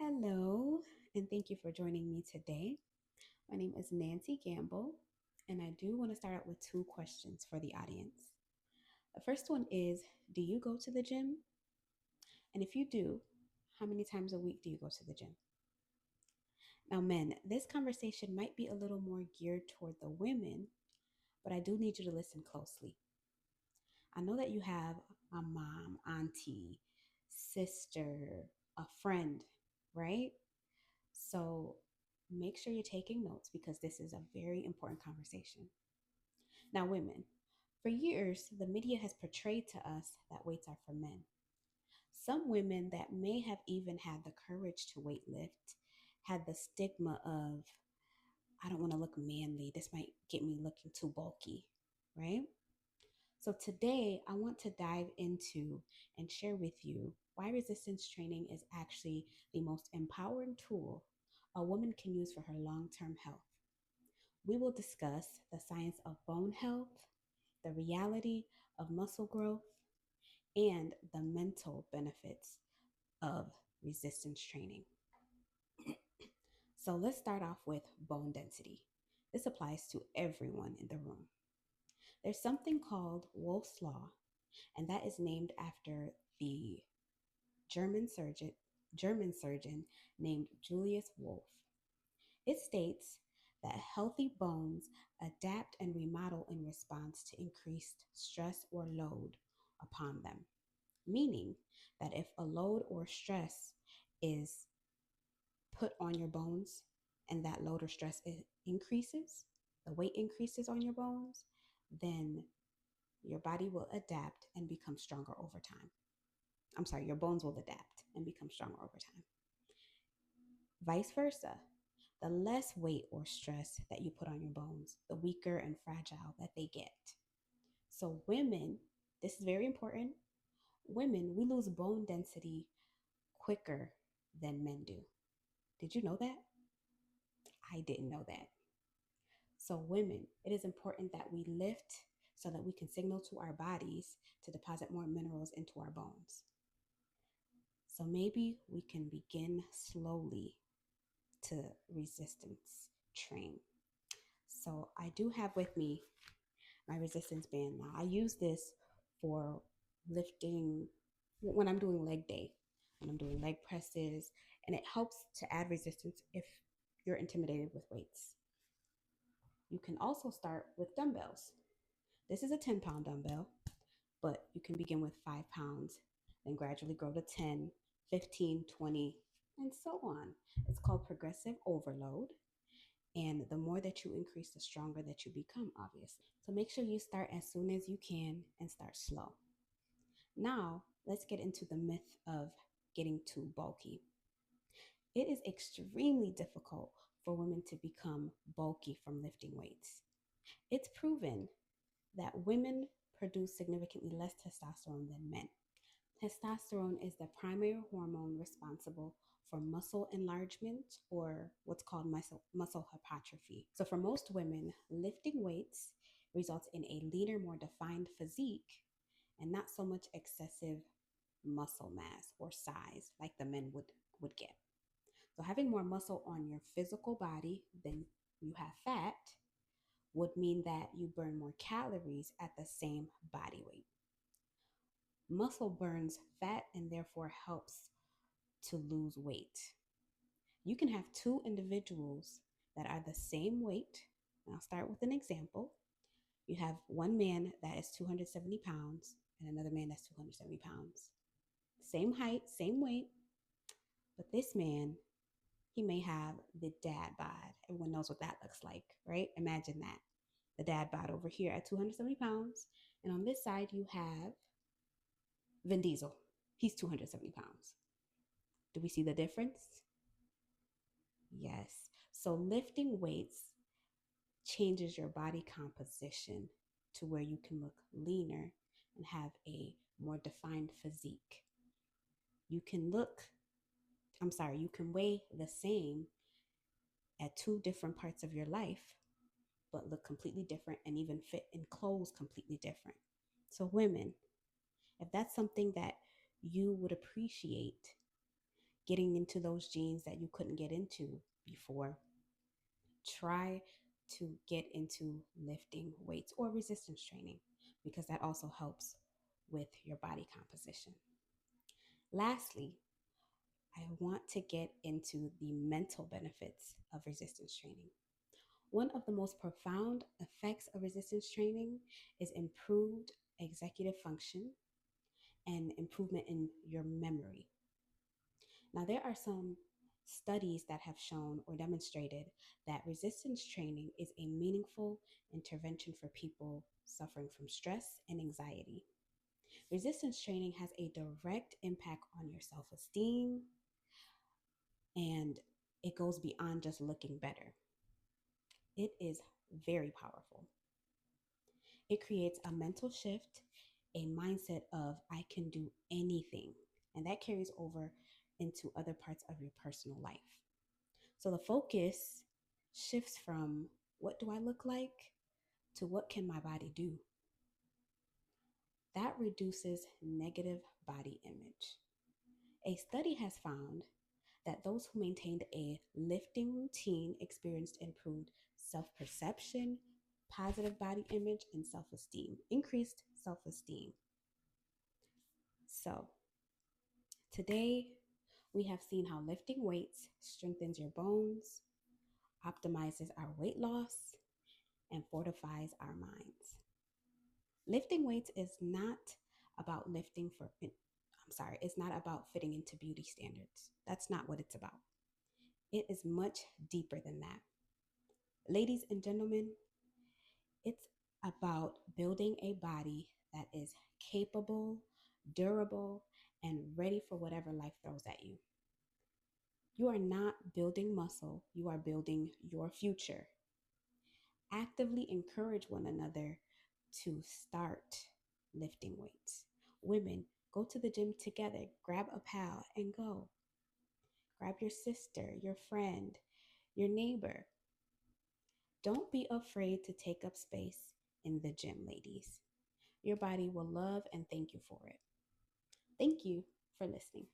Hello, and thank you for joining me today. My name is Nancy Gamble, and I do want to start out with two questions for the audience. The first one is: do you go to the gym? And if you do, how many times a week do you go to the gym? Now, men, this conversation might be a little more geared toward the women, but I do need you to listen closely. I know that you have a mom, auntie, sister, a friend, right? So make sure you're taking notes because this is a very important conversation. Now, women, for years, the media has portrayed to us that weights are for men. Some women that may have even had the courage to weight lift had the stigma of, I don't want to look manly. This might get me looking too bulky, right? So today, I want to dive into and share with you why resistance training is actually the most empowering tool a woman can use for her long term health. We will discuss the science of bone health, the reality of muscle growth, and the mental benefits of resistance training. So let's start off with bone density. This applies to everyone in the room. There's something called Wolff's Law, and that is named after the German surgeon, German surgeon named Julius Wolff. It states that healthy bones adapt and remodel in response to increased stress or load upon them, meaning that if a load or stress is put on your bones and that load or stress increases, the weight increases on your bones, then your body will adapt and become stronger over time. I'm sorry, your bones will adapt and become stronger over time. Vice versa, the less weight or stress that you put on your bones, the weaker and fragile that they get. So, women, this is very important. Women, we lose bone density quicker than men do. Did you know that? I didn't know that. So, women, it is important that we lift so that we can signal to our bodies to deposit more minerals into our bones. So, maybe we can begin slowly to resistance train. So, I do have with me my resistance band now. I use this for lifting when I'm doing leg day, when I'm doing leg presses, and it helps to add resistance if you're intimidated with weights. You can also start with dumbbells. This is a 10-pound dumbbell, but you can begin with 5 pounds, then gradually grow to 10, 15, 20, and so on. It's called progressive overload. And the more that you increase, the stronger that you become, obviously. So make sure you start as soon as you can and start slow. Now, let's get into the myth of getting too bulky. It is extremely difficult for women to become bulky from lifting weights. It's proven that women produce significantly less testosterone than men. Testosterone is the primary hormone responsible for muscle enlargement or what's called muscle hypertrophy. So, for most women, lifting weights results in a leaner, more defined physique and not so much excessive muscle mass or size like the men would get. So, having more muscle on your physical body than you have fat would mean that you burn more calories at the same body weight. Muscle burns fat and therefore helps to lose weight. You can have two individuals that are the same weight. And I'll start with an example. You have one man that is 270 pounds and another man that's 270 pounds. Same height, same weight, but this man, he may have the dad bod. Everyone knows what that looks like, right? Imagine that. The dad bod over here at 270 pounds. And on this side, you have Vin Diesel. He's 270 pounds. Do we see the difference? Yes. So lifting weights changes your body composition to where you can look leaner and have a more defined physique. You can you can weigh the same at two different parts of your life, but look completely different and even fit in clothes completely different. So, women, if that's something that you would appreciate, getting into those genes that you couldn't get into before, try to get into lifting weights or resistance training because that also helps with your body composition. Lastly, I want to get into the mental benefits of resistance training. One of the most profound effects of resistance training is improved executive function and improvement in your memory. Now, there are some studies that have shown or demonstrated that resistance training is a meaningful intervention for people suffering from stress and anxiety. Resistance training has a direct impact on your self esteem, and it goes beyond just looking better. It is very powerful. It creates a mental shift, a mindset of I can do anything, and that carries over into other parts of your personal life. So the focus shifts from what do I look like to what can my body do? That reduces negative body image. A study has found that those who maintained a lifting routine experienced improved self perception, positive body image, and self esteem, increased self esteem. So, today we have seen how lifting weights strengthens your bones, optimizes our weight loss, and fortifies our minds. Lifting weights is not about lifting for, I'm sorry, it's not about fitting into beauty standards. That's not what it's about. It is much deeper than that. Ladies and gentlemen, it's about building a body that is capable, durable, and ready for whatever life throws at you. You are not building muscle, you are building your future. Actively encourage one another to start lifting weights. Women, go to the gym together, grab a pal and go. Grab your sister, your friend, your neighbor. Don't be afraid to take up space in the gym, ladies. Your body will love and thank you for it. Thank you for listening.